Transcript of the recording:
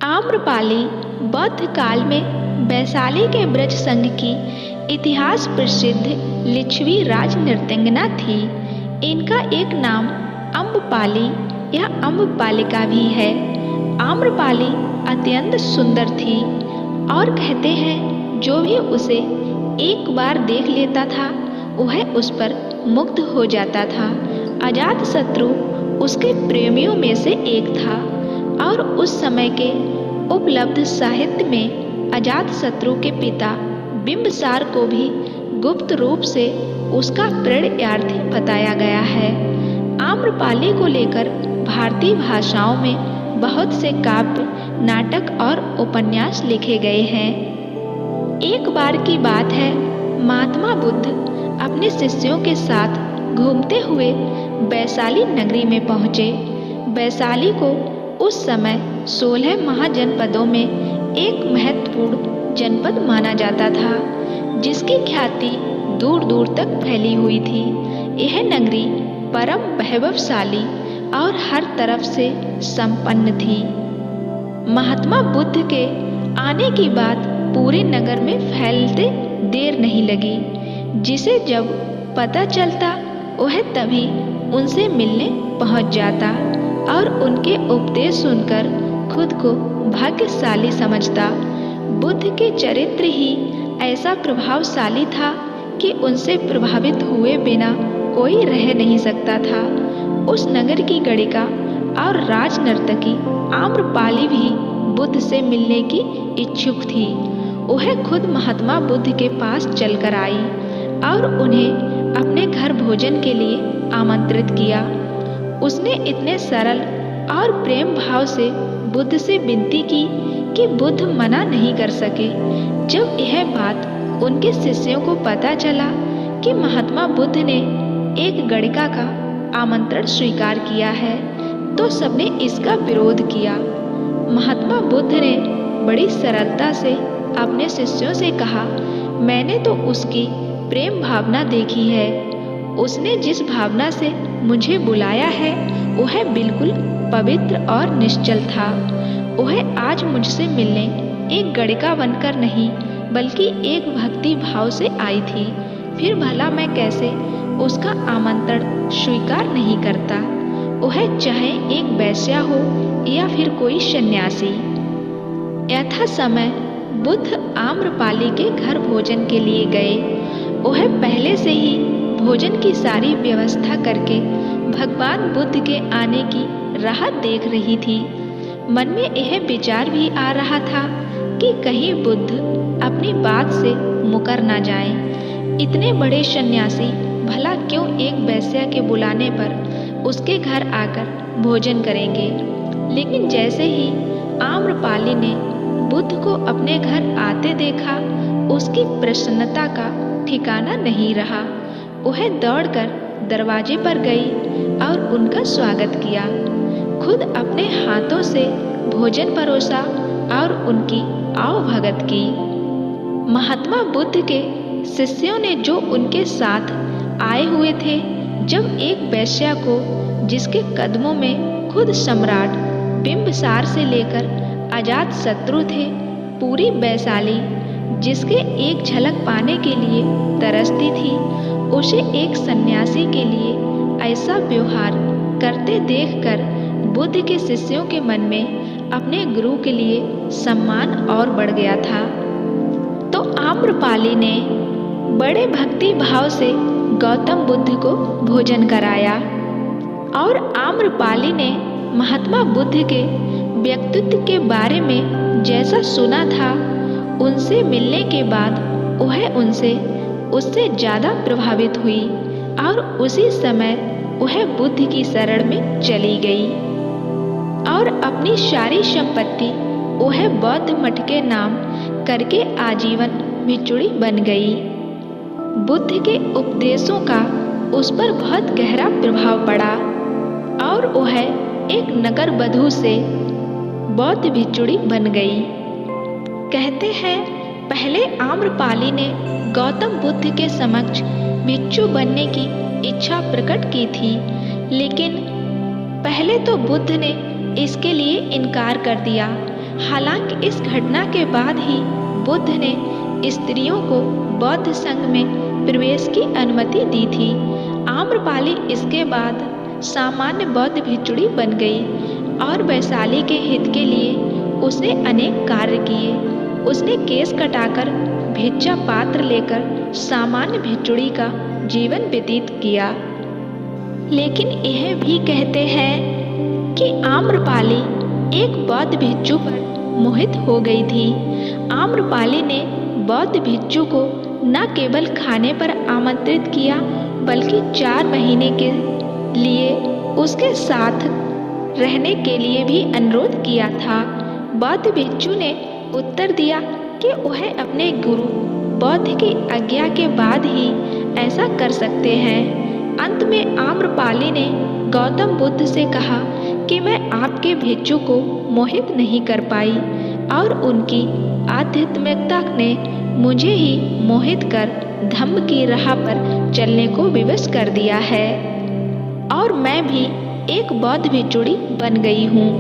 आम्रपाली बौद्ध काल में वैशाली के ब्रज संघ की इतिहास प्रसिद्ध लिच्छवी राज नृत्यंगना थी। इनका एक नाम अम्बपाली या अम्बपालिका भी है। आम्रपाली अत्यंत सुंदर थी और कहते हैं जो भी उसे एक बार देख लेता था वह उस पर मुग्ध हो जाता था। अजातशत्रु उसके प्रेमियों में से एक था और उस समय के उपलब्ध साहित्य में अजातशत्रु के पिता बिंबसार को भी गुप्त रूप से उसका प्रणयार्थी बताया गया है। आम्रपाली को लेकर भारतीय भाषाओं में बहुत से काव्य, नाटक और उपन्यास लिखे गए हैं। एक बार की बात है, महात्मा बुद्ध अपने शिष्यों के साथ घूमते हुए वैशाली नगरी में पहुँचे। वैशाली को उस समय 16 महाजनपदों में एक महत्वपूर्ण जनपद माना जाता था, जिसकी ख्याति दूर दूर तक फैली हुई थी। यह नगरी परम वैभवशाली और हर तरफ से संपन्न थी। महात्मा बुद्ध के आने की बात पूरे नगर में फैलते देर नहीं लगी। जिसे जब पता चलता वह तभी उनसे मिलने पहुंच जाता और उनके उपदेश सुनकर खुद को भाग्यशाली समझता। बुद्ध के चरित्र ही ऐसा प्रभावशाली था कि उनसे प्रभावित हुए बिना कोई रह नहीं सकता था। उस नगर की गणिका और राज नर्तकी आम्रपाली भी बुद्ध से मिलने की इच्छुक थी। वह खुद महात्मा बुद्ध के पास चलकर आई और उन्हें अपने घर भोजन के लिए आमंत्रित किया। उसने इतने सरल और प्रेम भाव से बुद्ध से विनती की कि बुद्ध मना नहीं कर सके। जब यह बात उनके शिष्यों को पता चला कि महात्मा बुद्ध ने एक गणिका का आमंत्रण स्वीकार किया है, तो सबने इसका विरोध किया। महात्मा बुद्ध ने बड़ी सरलता से अपने शिष्यों से कहा, मैंने तो उसकी प्रेम भावना देखी है। उसने जिस भावना से मुझे बुलाया है वह बिल्कुल पवित्र और निश्चल था। वह आज मुझसे मिलने एक गणिका बनकर नहीं बल्कि एक भक्ति भाव से आई थी। फिर भला मैं कैसे उसका आमंत्रण स्वीकार नहीं करता, वह चाहे एक वैश्या हो या फिर कोई सन्यासी। यथा समय बुद्ध आम्रपाली के घर भोजन के लिए गए। वह पहले से ही भोजन की सारी व्यवस्था करके भगवान बुद्ध के आने की राह देख रही थी। मन में यह विचार भी आ रहा था कि कहीं बुद्ध अपनी बात से मुकर ना जाए। इतने बड़े सन्यासी भला क्यों एक वैश्या के बुलाने पर उसके घर आकर भोजन करेंगे। लेकिन जैसे ही आम्रपाली ने बुद्ध को अपने घर आते देखा, उसकी प्रसन्नता का ठिकाना नहीं रहा। वह दौड़कर दरवाजे पर गई और उनका स्वागत किया। खुद अपने हाथों से भोजन परोसा और उनकी आवभगत की। महात्मा बुद्ध के शिष्यों ने जो उनके साथ आए हुए थे, जब एक वैश्या को जिसके कदमों में खुद सम्राट बिंबसार से लेकर अजातशत्रु थे, पूरी वैशाली जिसके एक झलक पाने के लिए तरसती थी, उसे एक सन्यासी के लिए ऐसा व्यवहार करते देखकर बुद्ध के शिष्यों के मन में अपने गुरु के लिए सम्मान और बढ़ गया था। तो आम्रपाली ने बड़े भक्ति भाव से गौतम बुद्ध को भोजन कराया और आम्रपाली ने महात्मा बुद्ध के व्यक्तित्व के बारे में जैसा सुना था, उनसे मिलने के बाद वह उससे ज़्यादा प्रभावित हुई और उसी समय वह बुद्ध की शरण में चली गई और अपनी सारी संपत्ति वह बौद्ध मठ के नाम करके आजीवन भिक्षुणी बन गई। बुद्ध के उपदेशों का उस पर बहुत गहरा प्रभाव पड़ा और वह एक नगर वधू से बौद्ध भिक्षुणी बन गई। कहते हैं पहले आम्रपाली ने गौतम बुद्ध के समक्ष भिक्षु बनने की इच्छा प्रकट की थी, लेकिन पहले तो बुद्ध ने इसके लिए इनकार कर दिया हालांकि इस घटना के बाद ही बुद्ध ने स्त्रियों को बौद्ध संघ में प्रवेश की अनुमति दी थी। आम्रपाली इसके बाद सामान्य बौद्ध भिक्षुणी बन गई और वैशाली के हित के लिए उसने अनेक कार्य किए। उसने केस कटाकर भिक्षा पात्र लेकर सामान्य भिक्षुणी का जीवन व्यतीत किया। लेकिन यह भी कहते हैं कि आम्रपाली एक बौद्ध भिक्षु पर मोहित हो गई थी। आम्रपाली ने बौद्ध भिक्षु को न केवल खाने पर आमंत्रित किया बल्कि 4 महीने के लिए उसके साथ रहने के लिए भी अनुरोध किया था। बौद्ध भिक्षु ने उत्तर दिया कि वह अपने गुरु बौद्ध की आज्ञा के बाद ही ऐसा कर सकते हैं। अंत में आम्रपाली ने गौतम बुद्ध से कहा कि मैं आपके भिक्षु को मोहित नहीं कर पाई और उनकी आध्यात्मिकता ने मुझे ही मोहित कर धम्म की राह पर चलने को विवश कर दिया है और मैं भी एक बौद्ध भिक्षुणी बन गई हूँ।